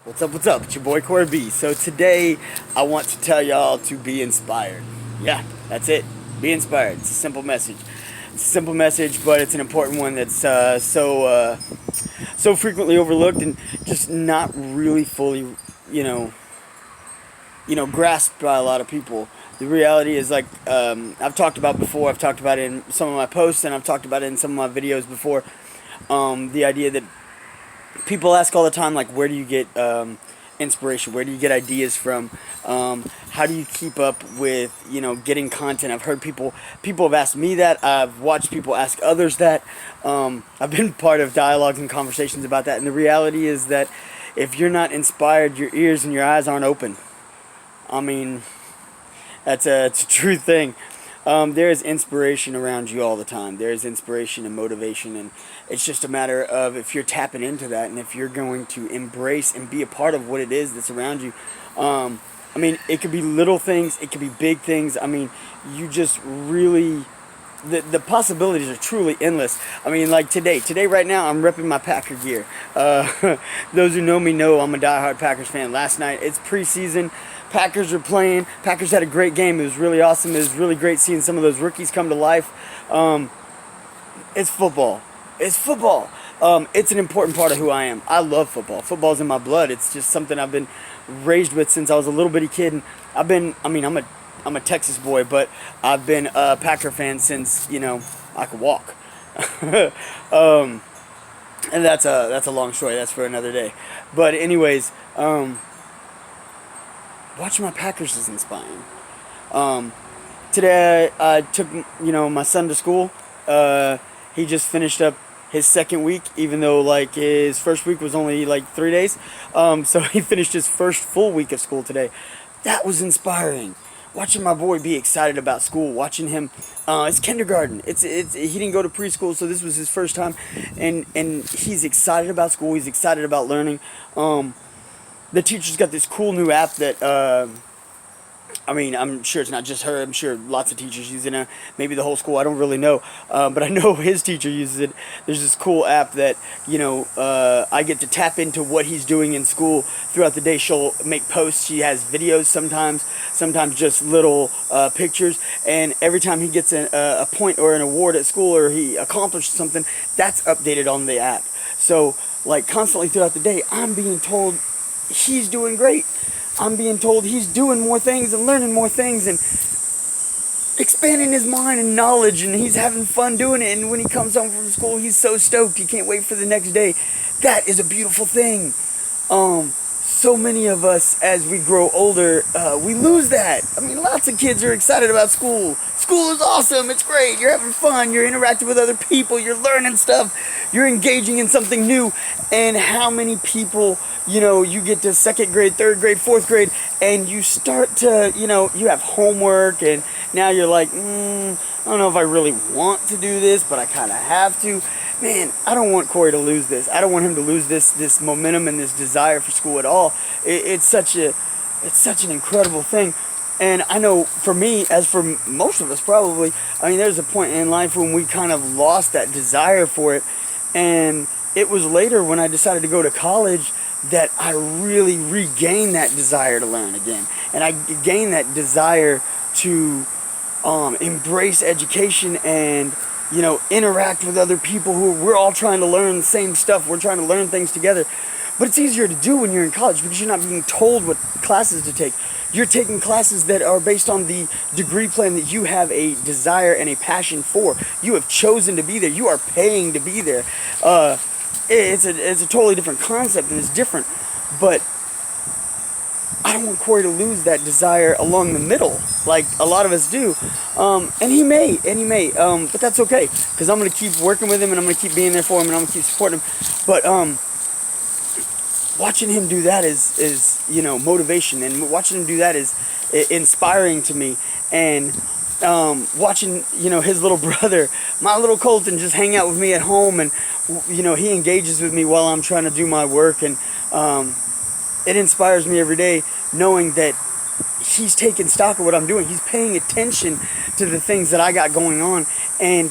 What's up, what's up? It's your boy Corey B. So today I want to tell y'all to be inspired. Yeah, that's it. Be inspired. It's a simple message. It's a simple message, but it's an important one that's so frequently overlooked and just not really fully, you know, grasped by a lot of people. The reality is, like, I've talked about before. I've talked about it in some of my posts, and I've talked about it in some of my videos before. The idea that people ask all the time, like, where do you get inspiration? Where do you get ideas from? How do you keep up with, getting content? I've heard people have asked me that. I've watched people ask others that. I've been part of dialogues and conversations about that. And the reality is that if you're not inspired, your ears and your eyes aren't open. I mean, it's a true thing. There is inspiration around you all the time. There is inspiration and motivation, and it's just a matter of if you're tapping into that and if you're going to embrace and be a part of what it is that's around you. I mean, it could be little things, it could be big things. I mean, you just really, the possibilities are truly endless. I mean, like today right now, I'm repping my Packer gear. Those who know me know I'm a diehard Packers fan. Last night, it's preseason. Packers are playing. Packers had a great game. It was really awesome. It was really great seeing some of those rookies come to life. It's football. It's football. It's an important part of who I am. I love football. Football's in my blood. It's just something I've been raised with since I was a little bitty kid. And I'm a Texas boy, but I've been a Packer fan since, I could walk. And that's a long story. That's for another day. But anyways, watching my Packers is inspiring. Today I took my son to school. He just finished up his second week, even though like his first week was only like 3 days. So he finished his first full week of school today. That was inspiring. Watching my boy be excited about school, watching him, it's kindergarten. He didn't go to preschool, so this was his first time, and he's excited about school. He's excited about learning. The teacher's got this cool new app that, I'm sure it's not just her. I'm sure lots of teachers use it. Maybe the whole school. I don't really know. But I know his teacher uses it. There's this cool app that, I get to tap into what he's doing in school throughout the day. She'll make posts. She has videos sometimes just little pictures. And every time he gets a point or an award at school or he accomplished something, that's updated on the app. So, like, constantly throughout the day, I'm being told he's doing great. I'm being told he's doing more things and learning more things and expanding his mind and knowledge, and he's having fun doing it. And when he comes home from school, he's so stoked. He can't wait for the next day. That is a beautiful thing. So many of us, as we grow older, we lose that. I mean, lots of kids are excited about school. School is awesome. It's great. You're having fun. You're interacting with other people. You're learning stuff. You're engaging in something new. And how many people, you get to second grade, third grade, fourth grade, and you start to, you have homework, and now you're like, I don't know if I really want to do this, but I kind of have to. Man, I don't want Corey to lose this. I don't want him to lose this momentum and this desire for school at all. It's such an incredible thing. And I know for me, as for most of us probably, there's a point in life when we kind of lost that desire for it. And it was later when I decided to go to college that I really regained that desire to learn again. And I gained that desire to embrace education and interact with other people who we're all trying to learn the same stuff. We're trying to learn things together. But it's easier to do when you're in college because you're not being told what classes to take. You're taking classes that are based on the degree plan that you have a desire and a passion for. You have chosen to be there. You are paying to be there. It's a totally different concept, and it's different. But I don't want Corey to lose that desire along the middle, like a lot of us do. And he may, but that's okay, because I'm going to keep working with him, and I'm going to keep being there for him, and I'm going to keep supporting him. But watching him do that is motivation, and watching him do that is inspiring to me. And watching, his little brother, my little Colton, just hang out with me at home, and, he engages with me while I'm trying to do my work, and it inspires me every day knowing that he's taking stock of what I'm doing. He's paying attention to the things that I got going on, and,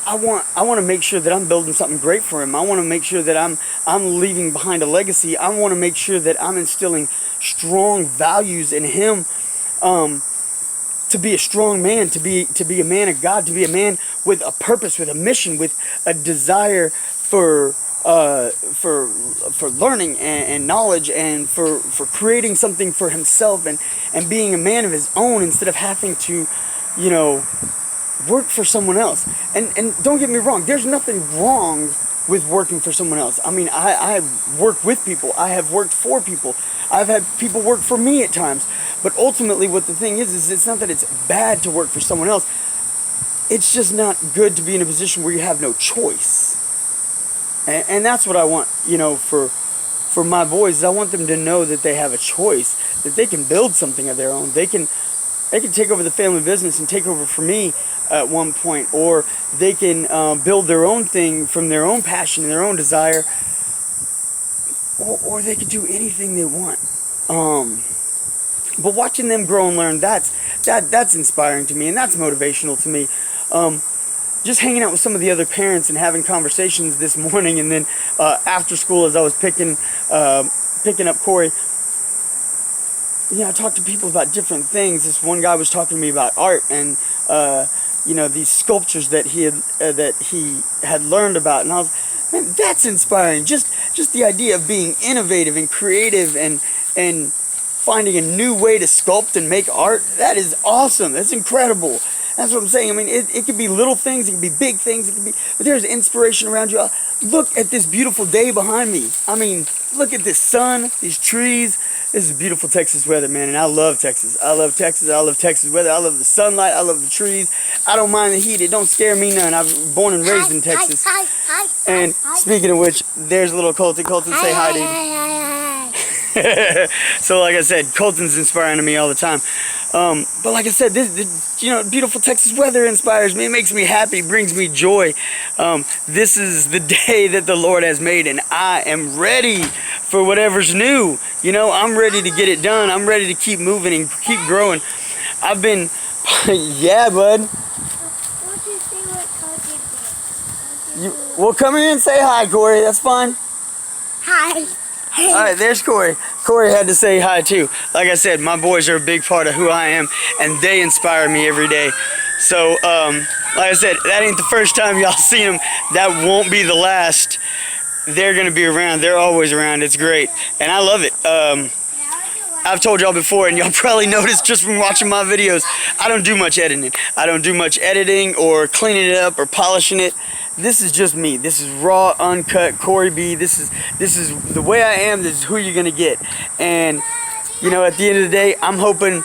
I want to make sure that I'm building something great for him. I want to make sure that I'm leaving behind a legacy. I want to make sure that I'm instilling strong values in him, to be a strong man, to be a man of God, to be a man with a purpose, with a mission, with a desire for learning and knowledge, and for creating something for himself, and being a man of his own, instead of having to, you know, work for someone else. And don't get me wrong, there's nothing wrong with working for someone else. I mean, I work with people. I have worked for people. I've had people work for me at times. But ultimately, what the thing is it's not that it's bad to work for someone else. It's just not good to be in a position where you have no choice. And that's what I want, you know, for my boys. Is I want them to know that they have a choice, that they can build something of their own. They can take over the family business and take over for me at one point, or they can build their own thing from their own passion and their own desire, or they can do anything they want. But watching them grow and learn, that's inspiring to me, and that's motivational to me. Just hanging out with some of the other parents and having conversations this morning, and then after school, as I was picking up Corey, you know, I talked to people about different things. This one guy was talking to me about art and you know, these sculptures that he had learned about, and I was, man, that's inspiring. Just the idea of being innovative and creative and finding a new way to sculpt and make art. That is awesome. That's incredible. That's what I'm saying. I mean, it could be little things, it could be big things, it could be, but there's inspiration around you. Look at this beautiful day behind me. I mean, look at this sun, these trees. This is beautiful Texas weather, man, and I love Texas. I love Texas. I love Texas weather. I love the sunlight. I love the trees. I don't mind the heat. It don't scare me none. I was born and raised in Texas. And speaking of which, there's little Colton. Colton, say hi, dude. So like I said, Colton's inspiring to me all the time. But like I said, this, you know, beautiful Texas weather inspires me. It makes me happy, brings me joy. This is the day that the Lord has made, and I am ready for whatever's new. You know, I'm ready to get it done. I'm ready to keep moving and keep growing. I've been, yeah, bud. Won't you see what Coach did? Well, come here and say hi, Corey. That's fine. Hi. All right, there's Corey. Corey had to say hi too. Like I said, my boys are a big part of who I am, and they inspire me every day. So, like I said, that ain't the first time y'all seen them. That won't be the last. They're gonna be around. They're always around. It's great, and I love it. I've told y'all before, and y'all probably noticed just from watching my videos, I don't do much editing. I don't do much editing or cleaning it up or polishing it. This is just me. This is raw, uncut Corey B. This is the way I am. This is who you're gonna get. And you know, at the end of the day, I'm hoping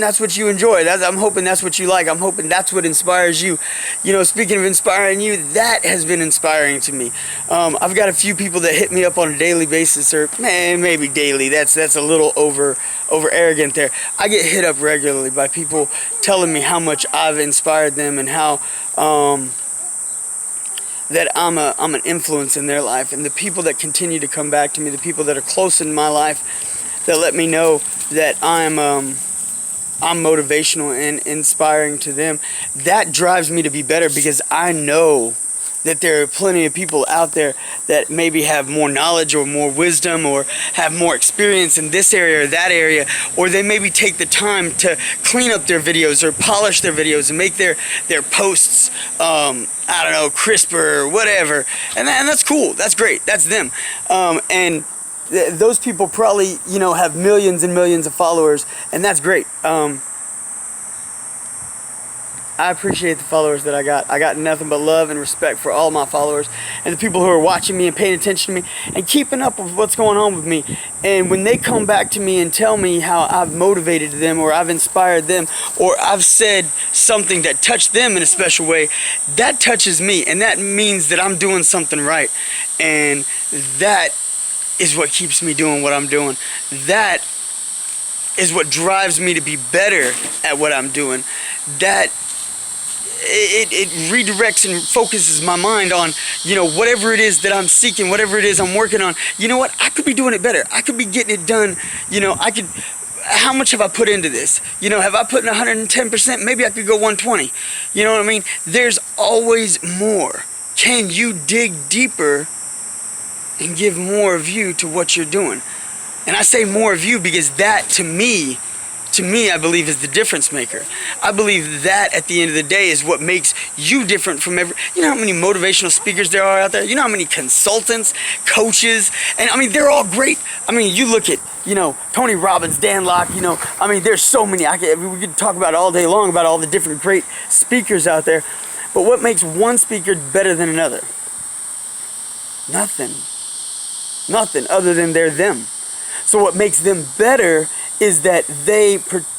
that's what you enjoy. I'm hoping that's what you like. I'm hoping that's what inspires you. You know, speaking of inspiring you, that has been inspiring to me. I've got a few people that hit me up on a daily basis, or maybe daily. That's a little over arrogant there. I get hit up regularly by people telling me how much I've inspired them, and how that I'm an influence in their life. And the people that continue to come back to me, the people that are close in my life, that let me know that I'm motivational and inspiring to them, that drives me to be better, because I know that there are plenty of people out there that maybe have more knowledge or more wisdom or have more experience in this area or that area, or they maybe take the time to clean up their videos or polish their videos and make their posts, I don't know, crisper or whatever. And that's cool. That's great. That's them. And those people probably, you know, have millions and millions of followers, and that's great. I appreciate the followers that I got. I got nothing but love and respect for all my followers and the people who are watching me and paying attention to me and keeping up with what's going on with me. And when they come back to me and tell me how I've motivated them, or I've inspired them, or I've said something that touched them in a special way, that touches me, and that means that I'm doing something right. And that is what keeps me doing what I'm doing. That is what drives me to be better at what I'm doing. That it redirects and focuses my mind on, you know, whatever it is that I'm seeking, whatever it is I'm working on. You know what? I could be doing it better. I could be getting it done. You know, I how much have I put into this? You know, have I put in 110%? Maybe I could go 120. You know what I mean? There's always more. Can you dig deeper and give more of you to what you're doing? And I say more of you because that, to me, I believe is the difference maker. I believe that at the end of the day is what makes you different from you know how many motivational speakers there are out there? You know how many consultants, coaches, and I mean, they're all great. I mean, you look at, you know, Tony Robbins, Dan Locke, you know, I mean, there's so many. We could talk about it all day long about all the different great speakers out there. But what makes one speaker better than another? Nothing. Nothing other than they're them. So what makes them better is that they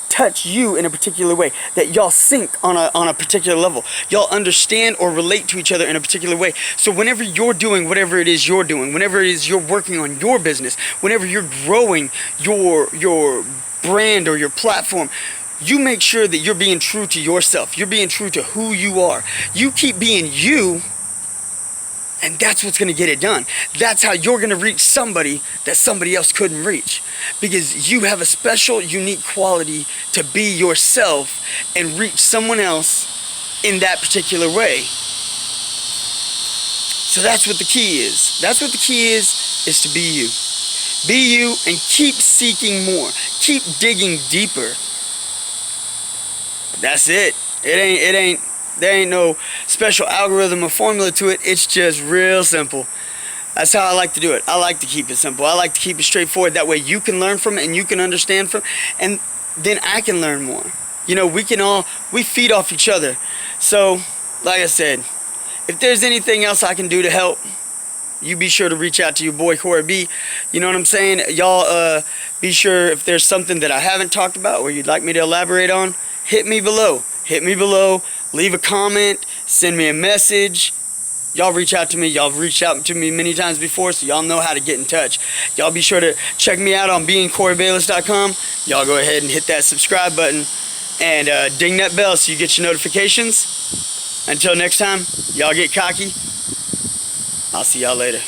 touch you in a particular way, that y'all sync on a particular level. Y'all understand or relate to each other in a particular way. So whenever you're doing whatever it is you're doing, whenever it is you're working on your business, whenever you're growing your brand or your platform, you make sure that you're being true to yourself. You're being true to who you are. You keep being you, and that's what's going to get it done. That's how you're going to reach somebody that somebody else couldn't reach. Because you have a special, unique quality to be yourself and reach someone else in that particular way. So that's what the key is. That's what the key is to be you. Be you and keep seeking more. Keep digging deeper. That's it. There ain't no special algorithm or formula to it. It's just real simple. That's how I like to do it. I like to keep it simple. I like to keep it straightforward. That way you can learn from it and you can understand from it, and then I can learn more. You know, we feed off each other. So, like I said, if there's anything else I can do to help, you be sure to reach out to your boy Corey B. You know what I'm saying? Y'all be sure if there's something that I haven't talked about or you'd like me to elaborate on, hit me below. Hit me below. Leave a comment, send me a message. Y'all reach out to me. Y'all reached out to me many times before, so y'all know how to get in touch. Y'all be sure to check me out on beingcoreybayless.com. Y'all go ahead and hit that subscribe button and ding that bell so you get your notifications. Until next time, y'all get cocky. I'll see y'all later.